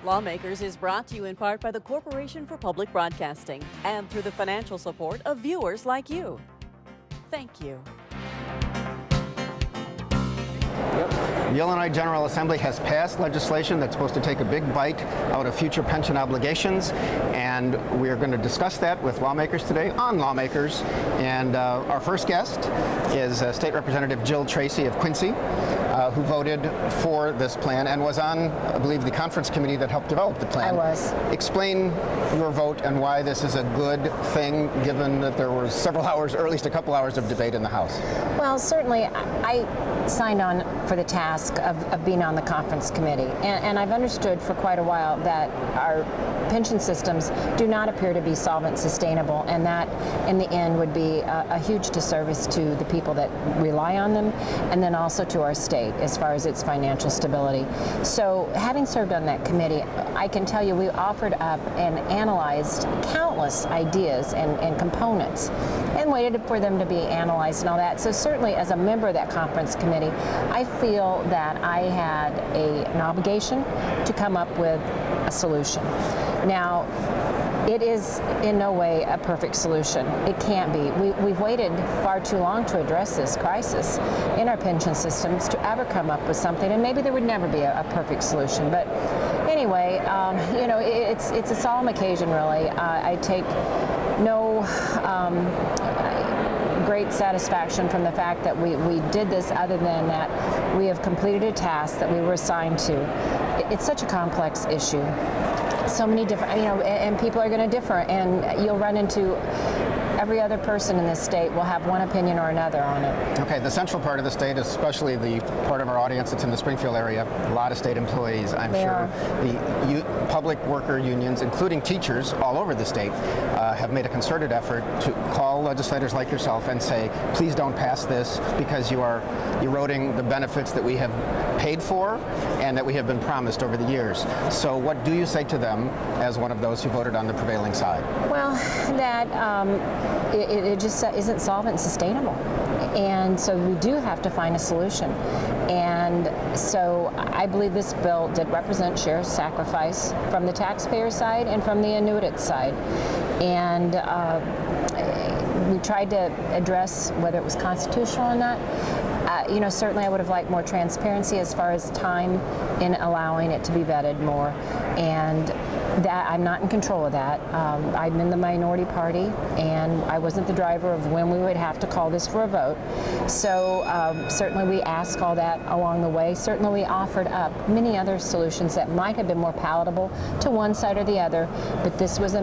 Lawmakers is brought to you in part by the Corporation for Public Broadcasting and through the financial support of viewers like you. Thank you. The Illinois General Assembly has passed legislation that's supposed to take a big bite out of future pension obligations, and we are going to discuss that with lawmakers today on Lawmakers. And our first guest is State Representative Jill Tracy of Quincy, who voted for this plan and was on, I believe, the conference committee that helped develop the plan. I was. Explain your vote and why this is a good thing, given that there was several hours, or at least a couple hours of debate in the House. Well, certainly I signed on for the task of being on the conference committee, and I've understood for quite a while that our pension systems do not appear to be solvent sustainable, and that in the end would be a huge disservice to the people that rely on them, and then also to our state as far as its financial stability. So having served on that committee, I can tell you we offered up and analyzed countless ideas and components and waited for them to be analyzed and all that. So certainly as a member of that conference committee, I feel that I had an obligation to come up with a solution. Now, it is in no way a perfect solution. It can't be. We've waited far too long to address this crisis in our pension systems to ever come up with something, and maybe there would never be a perfect solution. But anyway, you know, it's a solemn occasion, really. I take no great satisfaction from the fact that we did this, other than that we have completed a task that we were assigned to. It's such a complex issue. So many different, you know, and people are going to differ, and you'll run into every other person in this state will have one opinion or another on it. Okay, the central part of the state, especially the part of our audience that's in the Springfield area, a lot of state employees, I'm sure. The public worker unions, including teachers all over the state, have made a concerted effort to call legislators like yourself and say, please don't pass this because you are eroding the benefits that we have paid for and that we have been promised over the years. So what do you say to them as one of those who voted on the prevailing side? Well, that it just isn't solvent and sustainable. And so we do have to find a solution. And so I believe this bill did represent share sacrifice from the taxpayer side and from the annuitant side. And we tried to address whether it was constitutional or not. You know, certainly I would have liked more transparency as far as time in allowing it to be vetted more. And that I'm not in control of that. I'm in the minority party, and I wasn't the driver of when we would have to call this for a vote. So certainly we asked all that along the way. Certainly we offered up many other solutions that might have been more palatable to one side or the other, but this was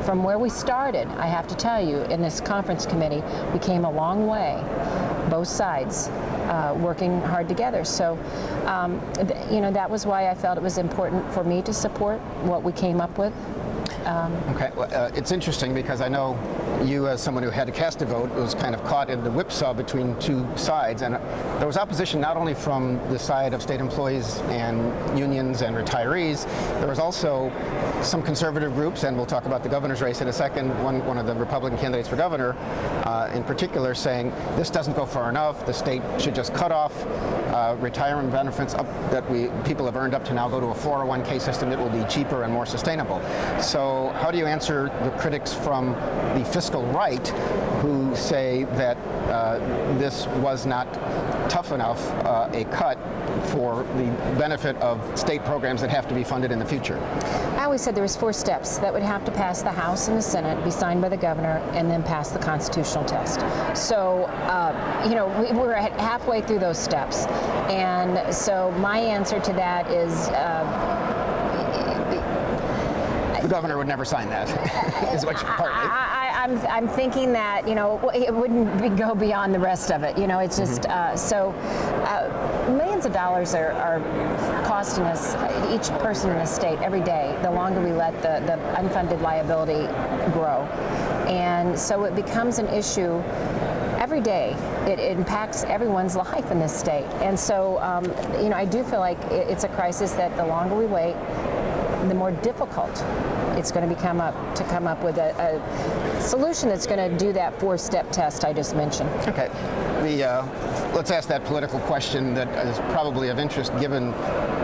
from where we started. I have to tell you, in this conference committee, we came a long way, both sides. Working hard together. So, you know, that was why I felt it was important for me to support what we came up with. Okay, well, it's interesting because I know you, as someone who had to cast a vote, was kind of caught in the whipsaw between two sides, and there was opposition not only from the side of state employees and unions and retirees, there was also some conservative groups, and we'll talk about the governor's race in a second, one of the Republican candidates for governor in particular saying this doesn't go far enough, the state should just cut off retirement benefits that people have earned up to now, go to a 401k system that will be cheaper and more sustainable. So how do you answer the critics from the fiscal right who say that this was not tough enough a cut for the benefit of state programs that have to be funded in the future? I always said there was 4 steps that would have to pass the House and the Senate, be signed by the governor, and then pass the constitutional test. So, you know, we're halfway through those steps. And so my answer to that is the governor would never sign that, is what you're partly. I'm thinking that, you know, it wouldn't go beyond the rest of it. You know, it's just, millions of dollars are costing us, each person in the state, every day, the longer we let the unfunded liability grow. And so it becomes an issue every day. It impacts everyone's life in this state. And so, you know, I do feel like it's a crisis that the longer we wait, the more difficult it's going to come up with a solution that's going to do that 4-step test I just mentioned. Okay. Let's ask that political question that is probably of interest given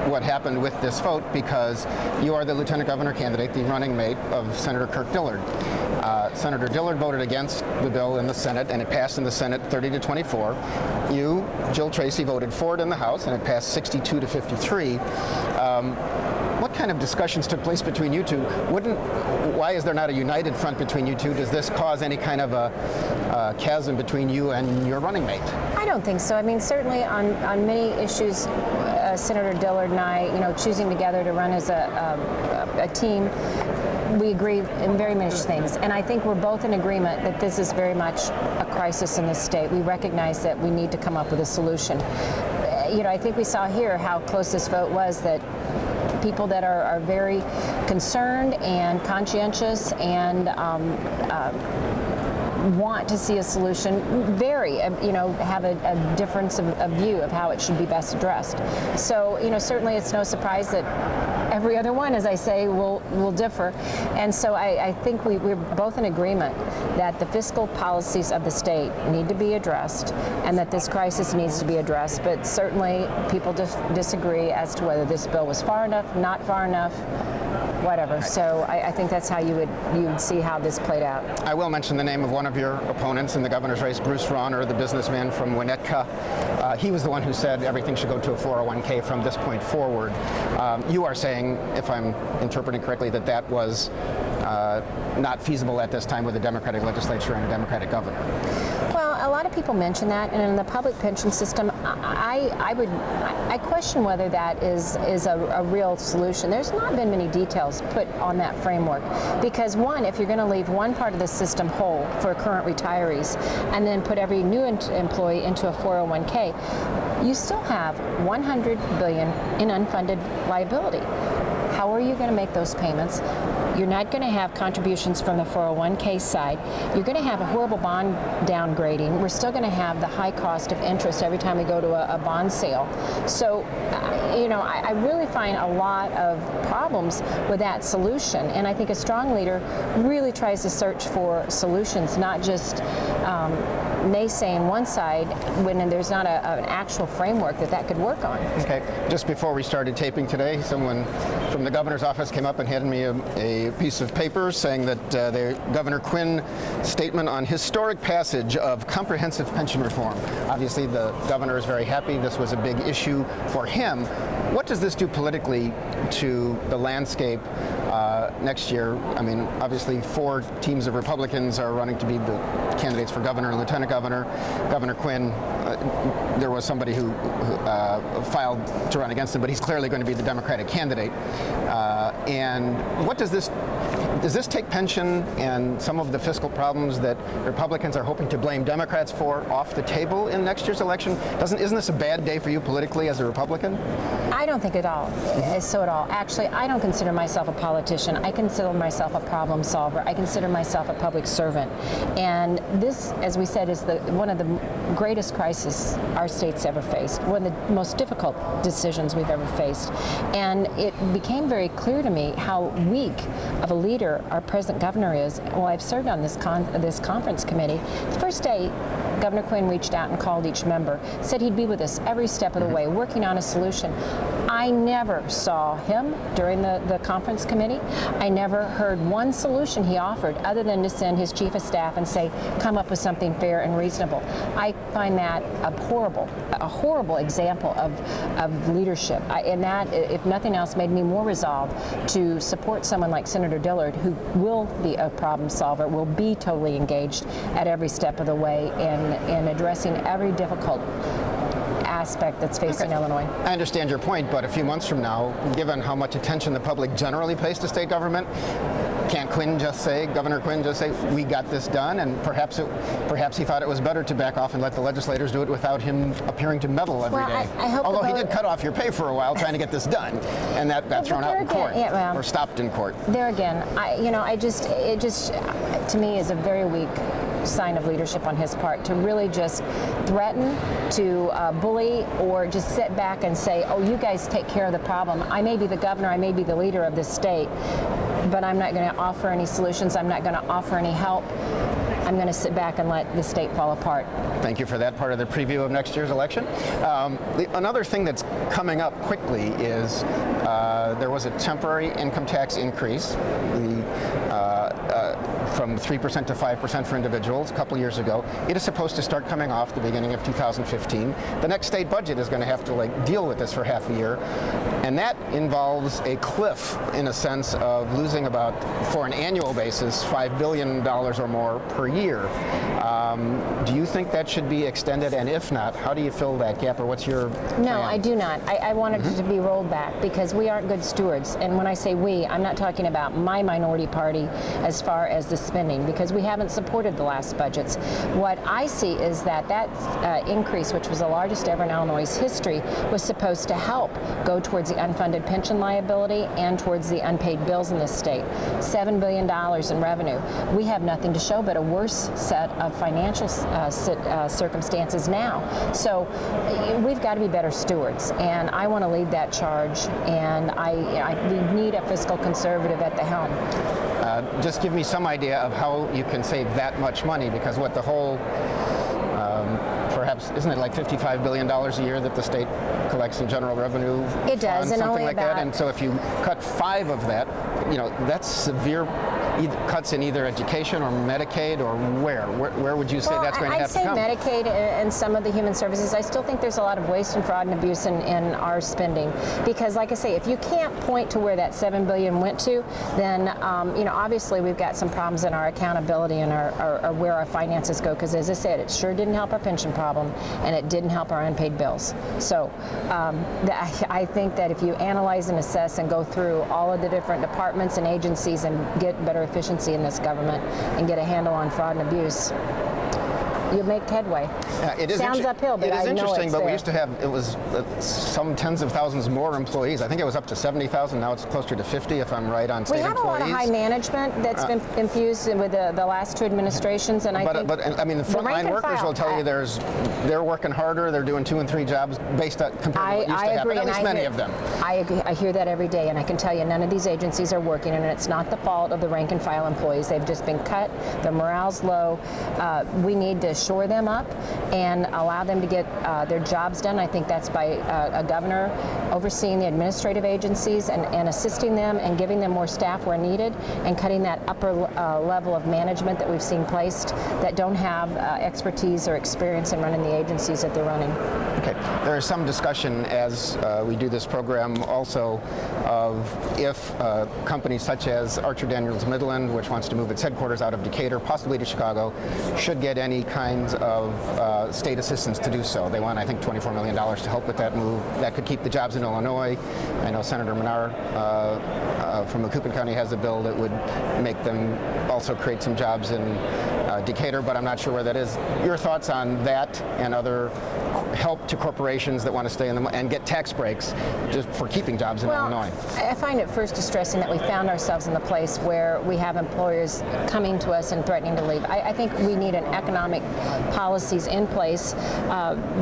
what happened with this vote because you are the lieutenant governor candidate, the running mate of Senator Kirk Dillard. Senator Dillard voted against the bill in the Senate, and it passed in the Senate 30-24. You, Jill Tracy, voted for it in the House, and it passed 62-53. What kind of discussions took place between you two? Why is there not a united front between you two? Does this cause any kind of a chasm between you and your running mate? I don't think so. I mean, certainly on many issues, Senator Dillard and I, choosing together to run as a team, we agree in very many things. And I think we're both in agreement that this is very much a crisis in this state. We recognize that we need to come up with a solution. I think we saw here how close this vote was, that people that are very concerned and conscientious and want to see a solution have a difference of view of how it should be best addressed. So, certainly it's no surprise that every other one, as I say, will differ. And so I think we're both in agreement that the fiscal policies of the state need to be addressed and that this crisis needs to be addressed. But certainly people disagree as to whether this bill was far enough, not far enough, whatever. So I think that's how you would see how this played out. I will mention the name of one of your opponents in the governor's race, Bruce Rauner, the businessman from Winnetka. He was the one who said everything should go to a 401k from this point forward. You are saying, if I'm interpreting correctly, that was not feasible at this time with a Democratic legislature and a Democratic governor. Well, a lot of people mention that, and in the public pension system, I question whether that is a real solution. There's not been many details put on that framework because, one, if you're going to leave one part of the system whole for current retirees and then put every new employee into a 401k, you still have $100 billion in unfunded liability. How are you going to make those payments? You're not going to have contributions from the 401k side. You're going to have a horrible bond downgrading. We're still going to have the high cost of interest every time we go to a bond sale. So, I really find a lot of problems with that solution. And I think a strong leader really tries to search for solutions, not just naysaying one side when there's not an actual framework that could work on. Okay. Just before we started taping today, someone from the governor's office came up and handed me a piece of paper saying that Governor Quinn statement on historic passage of comprehensive pension reform. Obviously, the governor is very happy. This was a big issue for him. What does this do politically to the landscape next year? I mean, obviously 4 teams of Republicans are running to be the candidates for governor and lieutenant governor. Governor Quinn, there was somebody who filed to run against him, but he's clearly going to be the Democratic candidate. And what does this take pension and some of the fiscal problems that Republicans are hoping to blame Democrats for off the table in next year's election? Isn't this a bad day for you politically as a Republican? I don't think at all. So at all. Actually, I don't consider myself a politician. I consider myself a problem solver. I consider myself a public servant. And this, as we said, is one of the greatest crises our state's ever faced, one of the most difficult decisions we've ever faced. And it became very clear to me how weak of a leader our present governor is. Well, I've served on this conference committee. The first day, Governor Quinn reached out and called each member, said he'd be with us every step of the way, working on a solution. I never saw him during the conference committee. I never heard one solution he offered other than to send his chief of staff and say, come up with something fair and reasonable. I find that a horrible example of leadership. And that, if nothing else, made me more resolved to support someone like Senator Dillard, who will be a problem solver, will be totally engaged at every step of the way in addressing every difficult aspect that's facing Illinois. I understand your point, but a few months from now, given how much attention the public generally pays to state government, can't Governor Quinn just say, we got this done, and perhaps he thought it was better to back off and let the legislators do it without him appearing to meddle every day. I hope Although he did cut off your pay for a while trying to get this done, and that got thrown out in court, or stopped in court. There again, it just to me is a very weak sign of leadership on his part to really just threaten, to bully, or just sit back and say, oh, you guys take care of the problem. I may be the governor, I may be the leader of this state, but I'm not going to offer any solutions, I'm not going to offer any help. I'm going to sit back and let the state fall apart. Thank you for that part of the preview of next year's election. Another thing that's coming up quickly is there was a temporary income tax increase from 3% to 5% for individuals a couple years ago. It is supposed to start coming off the beginning of 2015. The next state budget is going to have to deal with this for half a year, and that involves a cliff in a sense of losing about, for an annual basis, $5 billion or more per year. Do you think that should be extended, and if not, how do you fill that gap, or what's your plan? No, I do not. I wanted it to be rolled back because we aren't good stewards. And when I say we, I'm not talking about my minority party as far as the spending, because we haven't supported the last budgets. What I see is that increase, which was the largest ever in Illinois' history, was supposed to help go towards the unfunded pension liability and towards the unpaid bills in this state. $7 billion in revenue. We have nothing to show but a worse set of financial circumstances now. So we've got to be better stewards, and I want to lead that charge, and we need a fiscal conservative at the helm. Just give me some idea of how you can save that much money, because what the whole, perhaps, isn't it like $55 billion a year that the state collects in general revenue? It does, and something only like about, that. And so if you cut 5 of that, that's severe cuts in either education or Medicaid, or where would you say that's going to have to come? I'd say Medicaid and some of the human services. I still think there's a lot of waste and fraud and abuse in our spending, because, like I say, if you can't point to where that $7 billion went to, then obviously we've got some problems in our accountability and our where our finances go. Because, as I said, it sure didn't help our pension problem, and it didn't help our unpaid bills. So I think that if you analyze and assess and go through all of the different departments and agencies and get better efficiency in this government and get a handle on fraud and abuse, you make headway. It is Sounds uphill, but it is I know interesting. it's But there. we used to have, it was some tens of thousands more employees. I think it was up to 70,000. Now it's closer to 50, if I'm right, on state employees. We have a lot of high management that's been infused with the last 2 administrations, and I think. But I mean, the frontline workers will tell you they're working harder. They're doing 2 and 3 jobs based on compared to what used to happen. At least many of them. I agree. I hear that every day, and I can tell you none of these agencies are working, and it's not the fault of the rank and file employees. They've just been cut. Their morale's low. We need to shore them up and allow them to get their jobs done. I think that's by a governor overseeing the administrative agencies and assisting them and giving them more staff where needed, and cutting that upper level of management that we've seen placed that don't have expertise or experience in running the agencies that they're running. Okay. There is some discussion as we do this program also of if companies such as Archer Daniels Midland, which wants to move its headquarters out of Decatur, possibly to Chicago, should get any kinds of state assistance to do so. They want, I think, $24 million to help with that move. That could keep the jobs in Illinois. I know Senator Menard from Macoupin County has a bill that would make them also create some jobs in Decatur, but I'm not sure where that is. Your thoughts on that and other help to corporations that want to stay in and get tax breaks just for keeping jobs in Illinois? I find it first distressing that we found ourselves in the place where we have employers coming to us and threatening to leave. I think we need an economic policies in place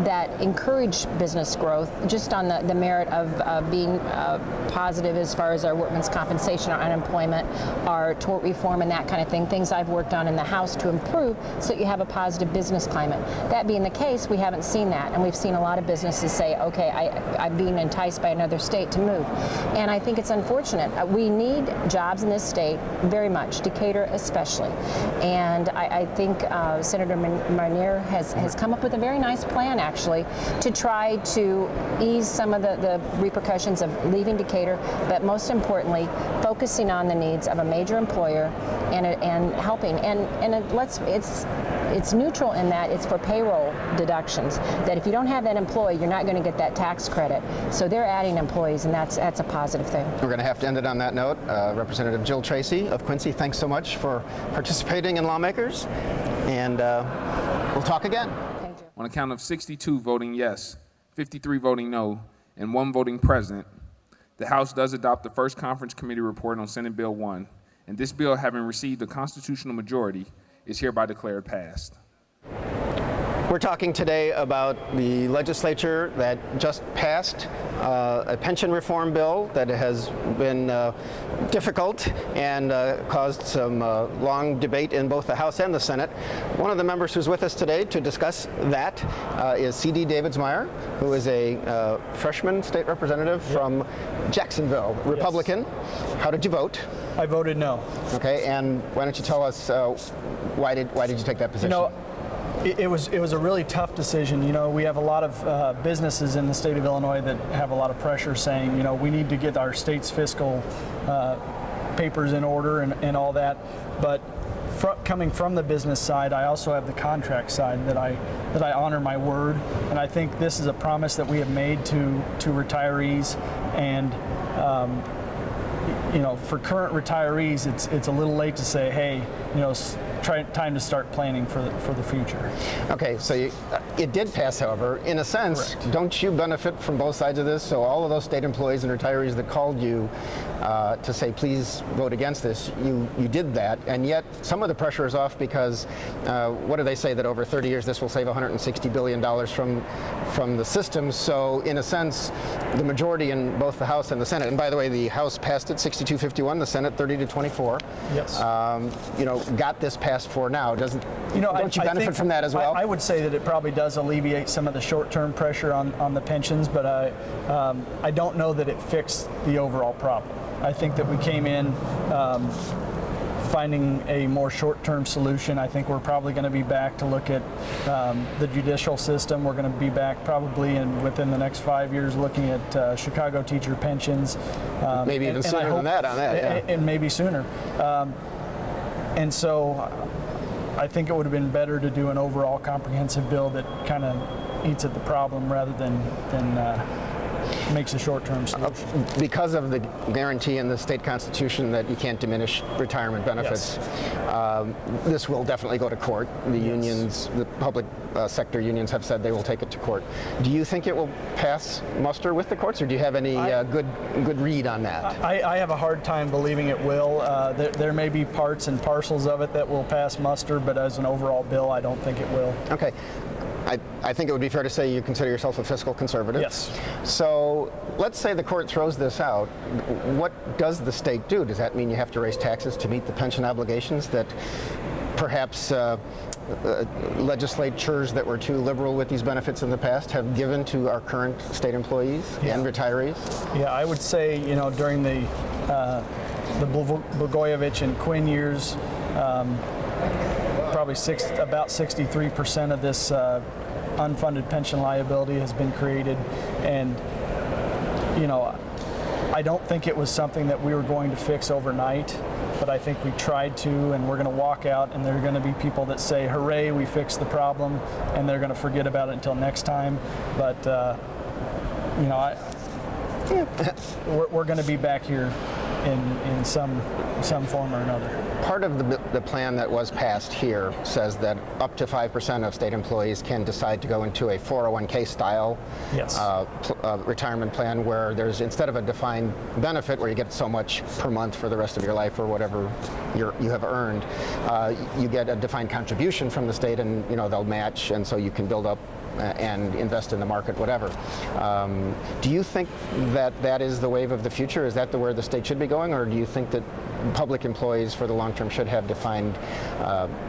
that encourage business growth, just on the merit of being positive as far as our workmen's compensation, our unemployment, our tort reform, and that kind of thing, things I've worked on in the House to improve so that you have a positive business climate. That being the case, we haven't seen that, and we've seen a lot of businesses say, okay, I'm being enticed by another state to move. And I think it's unfortunate. We need jobs in this state very much, Decatur especially. And I think Senator Marnier has come up with a very nice plan, actually, to try to ease some of the repercussions of leaving Decatur, but most importantly, focusing on the needs of a major employer and helping. It's neutral in that it's for payroll deductions, that if you don't have that employee, you're not going to get that tax credit. So they're adding employees, and that's a positive thing. We're going to have to end it on that note. Representative Jill Tracy of Quincy, thanks so much for participating in Lawmakers, and we'll talk again. Thank you. On a count of 62 voting yes, 53 voting no, and 1 voting present, the House does adopt the first conference committee report on Senate Bill 1, and this bill, having received a constitutional majority, is hereby declared passed. We're talking today about the legislature that just passed a pension reform bill that has been difficult and caused some long debate in both the House and the Senate. One of the members who's with us today to discuss that is C.D. Davidsmeyer, who is a freshman state representative from Jacksonville, Republican. Yes. How did you vote? I voted no. Okay, and why don't you tell us why did you take that position? You know, it was a really tough decision. You know, we have a lot of businesses in the state of Illinois that have a lot of pressure saying, you know, we need to get our state's fiscal papers in order and all that. But coming from the business side, I also have the contract side that I honor my word, and I think this is a promise that we have made to retirees, and you know, for current retirees, it's a little late to say, hey, you know, time to start planning for the future. Okay, so it did pass, however. In a sense, correct. Don't you benefit from both sides of this? So all of those state employees and retirees that called you to say, please vote against this, you did that, and yet some of the pressure is off because what do they say, that over 30 years this will save $160 billion from the system? So in a sense, the majority in both the House and the Senate, and by the way, the House passed it 62-51, the Senate 30-24. Yes. You know, got this passed for now. Don't you benefit think from that as well? I would say that it probably does alleviate some of the short-term pressure on the pensions, but I don't know that it fixed the overall problem. I think that we came in finding a more short-term solution. I think we're probably going to be back to look at the judicial system. We're going to be back probably within the next 5 years looking at Chicago teacher pensions. Maybe even sooner than that on that. Yeah. And maybe sooner. And so I think it would have been better to do an overall comprehensive bill that kind of eats at the problem rather than makes a short-term solution. Because of the guarantee in the state constitution that you can't diminish retirement benefits, yes. This will definitely go to court. The yes. unions, the public sector unions have said they will take it to court. Do you think it will pass muster with the courts, or do you have any good read on that? I have a hard time believing it will. There may be parts and parcels of it that will pass muster, but as an overall bill, I don't think it will. Okay. I think it would be fair to say you consider yourself a fiscal conservative. Yes. So let's say the court throws this out. What does the state do? Does that mean you have to raise taxes to meet the pension obligations that perhaps legislatures that were too liberal with these benefits in the past have given to our current state employees and retirees? Yeah, I would say, you know, during the Blagojevich and Quinn years, probably about 63% of this unfunded pension liability has been created, and you know, I don't think it was something that we were going to fix overnight, but I think we tried to, and we're going to walk out and there are going to be people that say, hooray, we fixed the problem, and they're going to forget about it until next time. But you know, we're going to be back here in some form or another. Part of the plan that was passed here says that up to 5% of state employees can decide to go into a 401k style yes. Retirement plan where there's, instead of a defined benefit where you get so much per month for the rest of your life or whatever you have earned, you get a defined contribution from the state, and you know, they'll match, and so you can build up and invest in the market, whatever. Do you think that is the wave of the future? Is that where the state should be going, or do you think that public employees for the long term should have defined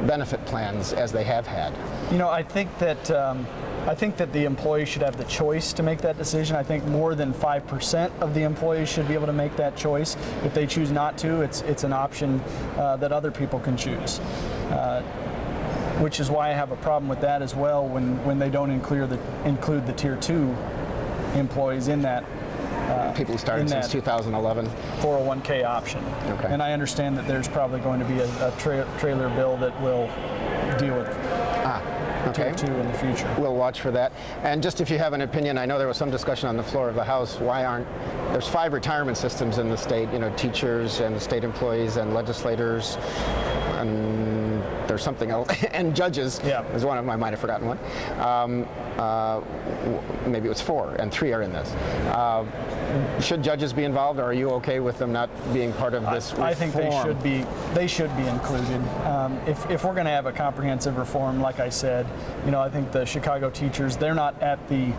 benefit plans as they have had? You know, I think that the employee should have the choice to make that decision. I think more than 5% of the employees should be able to make that choice. If they choose not to, it's an option that other people can choose. Which is why I have a problem with that as well when they don't include the Tier 2 employees in that. People who started since 2011. 401k option. Okay. And I understand that there's probably going to be a trailer bill that will deal with Okay. Tier 2 in the future. We'll watch for that. And just if you have an opinion, I know there was some discussion on the floor of the House, there's 5 retirement systems in the state, you know, teachers and state employees and legislators, and there's something else, and judges. Yeah. There's one of them, I might have forgotten one. Maybe it was 4, and 3 are in this. should judges be involved, or are you okay with them not being part of this reform? I think they should be included. If we're going to have a comprehensive reform, like I said, I think the Chicago teachers, they're not at the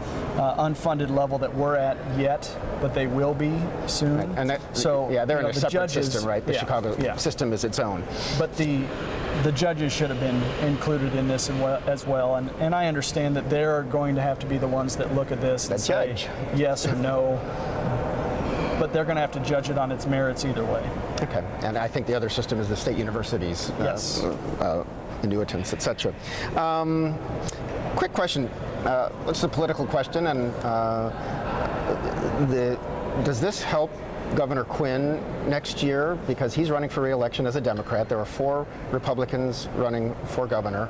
unfunded level that we're at yet, but they will be soon. Right. And they're in a separate system, right? The Chicago system is its own. But the judges should have been included in this as well. And I understand that they're going to have to be the ones that look at this and say yes or no. But they're going to have to judge it on its merits either way. Okay. And I think the other system is the state universities, annuitants, etc. Quick question. It's a political question, and does this help Governor Quinn next year, because he's running for re-election as a Democrat? There are 4 Republicans running for governor.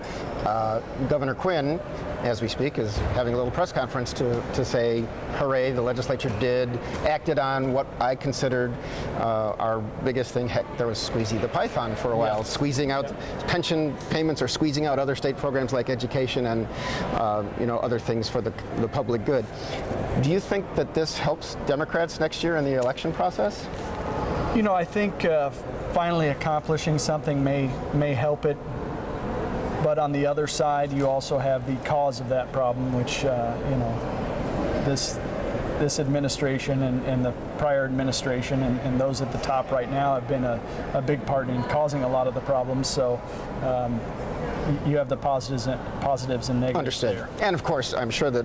Governor Quinn, as we speak, is having a little press conference to say, hooray, the legislature acted on what I considered our biggest thing. Heck, there was Squeezy the Python for a while, squeezing out pension payments or squeezing out other state programs like education and other things for the public good. Do you think that this helps Democrats next year in the election process? I think finally accomplishing something may help it. But on the other side, you also have the cause of that problem, which this administration and the prior administration and those at the top right now have been a big part in causing a lot of the problems. So you have the positives and negatives. Understood. There. And of course, I'm sure that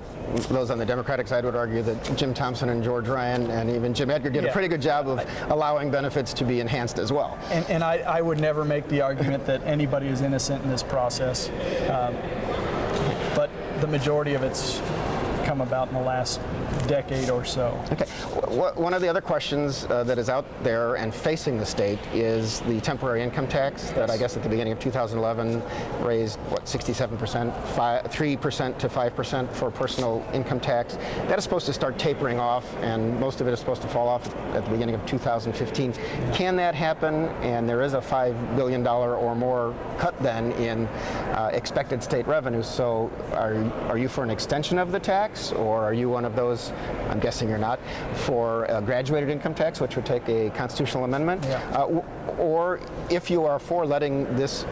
those on the Democratic side would argue that Jim Thompson and George Ryan and even Jim Edgar did a pretty good job of allowing benefits to be enhanced as well. And I would never make the argument that anybody is innocent in this process, but the majority of it's come about in the last decade or so. Okay. One of the other questions that is out there and facing the state is the temporary income tax that I guess at the beginning of 2011 raised, 67%, 3% to 5% for personal income tax. That is supposed to start tapering off, and most of it is supposed to fall off at the beginning of 2015. Can that happen? And there is a $5 billion or more cut then in expected state revenues. So are you for an extension of the tax, or are you one of those, I'm guessing you're not, for a graduated income tax, which would take a constitutional amendment? Or if you are for letting this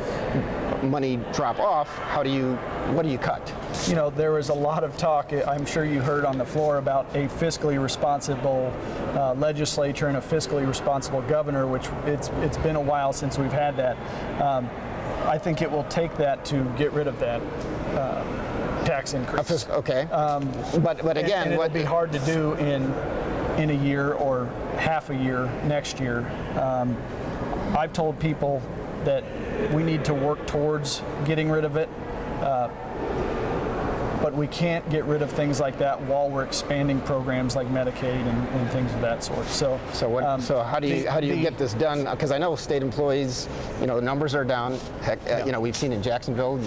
money drop off, what do you cut? There was a lot of talk, I'm sure you heard on the floor, about a fiscally responsible legislature and a fiscally responsible governor, which it's been a while since we've had that. I think it will take that to get rid of that tax increase. Okay. But again, and it would be hard to do in a year or half a year next year. I've told people that we need to work towards getting rid of it, but we can't get rid of things like that while we're expanding programs like Medicaid and things of that sort. So how do you get this done? Because I know state employees, the numbers are down. Heck, we've seen in Jacksonville,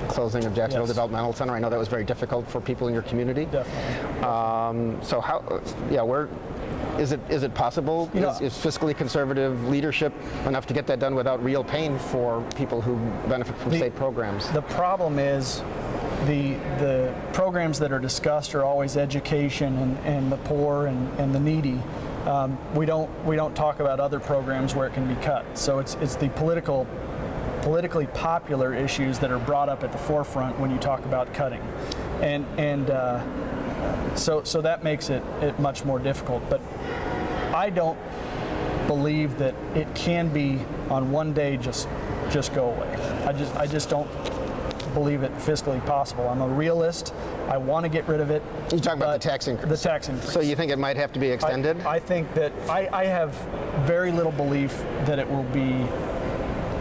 closing of Jacksonville Developmental Center. I know that was very difficult for people in your community. Definitely. So is it possible? Is fiscally conservative leadership enough to get that done without real pain for people who benefit from state programs? The problem is the programs that are discussed are always education and the poor and the needy. We don't talk about other programs where it can be cut. So it's the politically popular issues that are brought up at the forefront when you talk about cutting, so that makes it much more difficult. But I don't believe that it can be on one day just go away. I just don't believe it fiscally possible. I'm a realist. I want to get rid of it. You're talking about the tax increase. The tax increase. So you think it might have to be extended? I think that I have very little belief that it will be.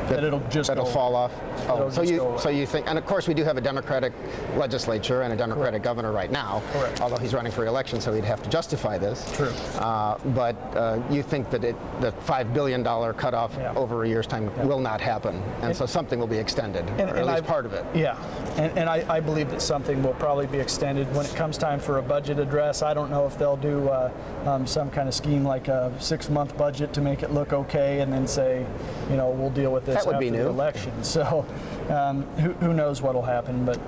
That'll fall off. Oh, so you think, and of course we do have a Democratic legislature and a Democratic governor right now. Correct. Although he's running for re-election, so he'd have to justify this. True. But you think that the $5 billion cutoff over a year's time will not happen, and so something will be extended, or at least part of it. Yeah, and I believe that something will probably be extended when it comes time for a budget address. I don't know if they'll do some kind of scheme like a 6-month budget to make it look okay, and then say, we'll deal with this after the election. So who knows what will happen, but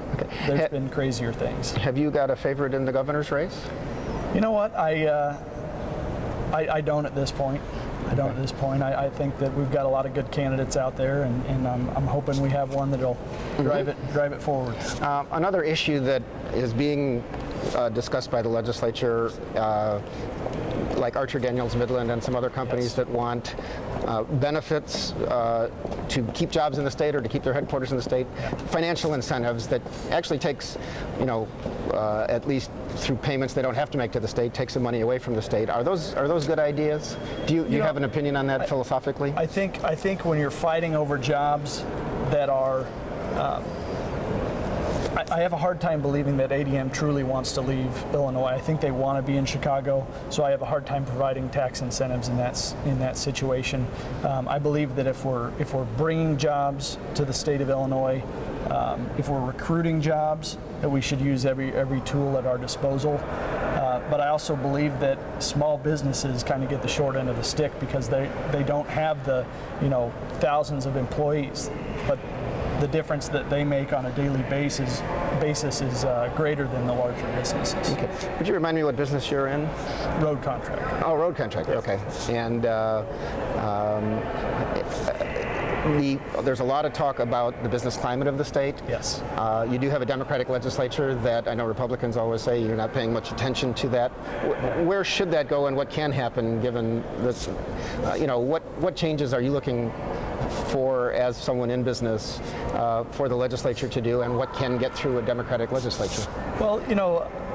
there's been crazier things. Have you got a favorite in the governor's race? You know what? I don't at this point. I think that we've got a lot of good candidates out there, and I'm hoping we have one that'll drive it forward. Another issue that is being discussed by the legislature, like Archer Daniels Midland and some other companies that want benefits to keep jobs in the state or to keep their headquarters in the state, financial incentives that actually takes, at least through payments they don't have to make to the state, takes some money away from the state. Are those good ideas? Do you have an opinion on that philosophically? I think when you're fighting over jobs that are I have a hard time believing that ADM truly wants to leave Illinois. I think they want to be in Chicago, so I have a hard time providing tax incentives in that situation. I believe that if we're bringing jobs to the state of Illinois, if we're recruiting jobs, that we should use every tool at our disposal. But I also believe that small businesses kind of get the short end of the stick because they don't have the thousands of employees, but the difference that they make on a daily basis is greater than the larger businesses. Okay. Would you remind me what business you're in? Road contractor. Oh, road contractor. Yes. Okay. And there's a lot of talk about the business climate of the state. Yes. You do have a Democratic legislature that I know Republicans always say you're not paying much attention to that. Where should that go, and what can happen given this? What changes are you looking for as someone in business for the legislature to do, and what can get through a Democratic legislature? Well,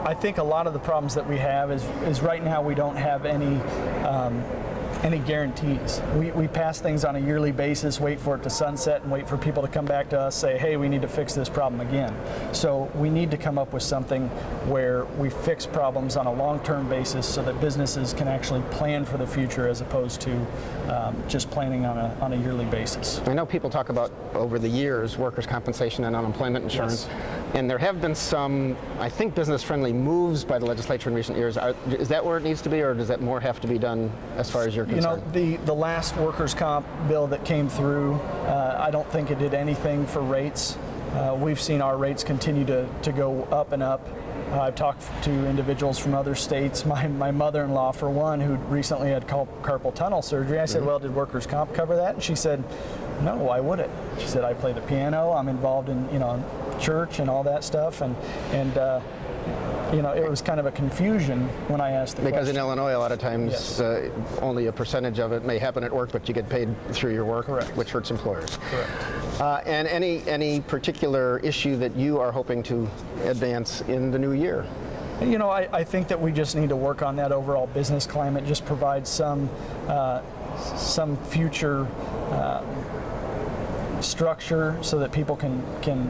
I think a lot of the problems that we have is right now we don't have any guarantees. We pass things on a yearly basis, wait for it to sunset, and wait for people to come back to us, say, hey, we need to fix this problem again. So we need to come up with something where we fix problems on a long-term basis so that businesses can actually plan for the future as opposed to just planning on a yearly basis. I know people talk about, over the years, workers' compensation and unemployment insurance, and there have been some, I think, business-friendly moves by the legislature in recent years. Is that where it needs to be, or does that more have to be done as far as you're concerned? The last workers' comp bill that came through, I don't think it did anything for rates. We've seen our rates continue to go up and up. I've talked to individuals from other states. My mother-in-law, for one, who recently had carpal tunnel surgery. I said, well, did workers' comp cover that? And she said, no, why would it? She said, I play the piano. I'm involved in church and all that stuff, and it was kind of a confusion when I asked the question. Because in Illinois, a lot of times, Yes. only a percentage of it may happen at work, but you get paid through your work, Correct. which hurts employers. Correct. And any particular issue that you are hoping to advance in the new year? I think that we just need to work on that overall business climate, just provide some future structure so that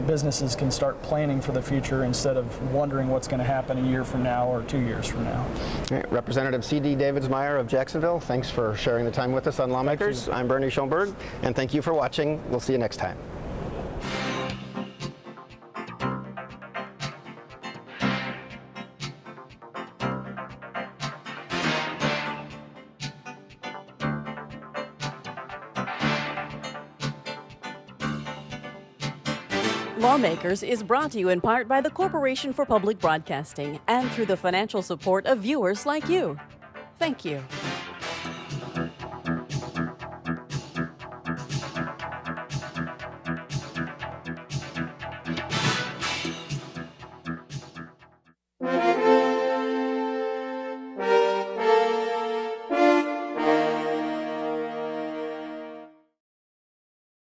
businesses can start planning for the future instead of wondering what's going to happen a year from now or 2 years from now. All right, Representative C.D. Davidsmeyer of Jacksonville, thanks for sharing the time with us on Lawmakers. I'm Bernie Schoenberg, and thank you for watching. We'll see you next time. Lawmakers is brought to you in part by the Corporation for Public Broadcasting and through the financial support of viewers like you. Thank you.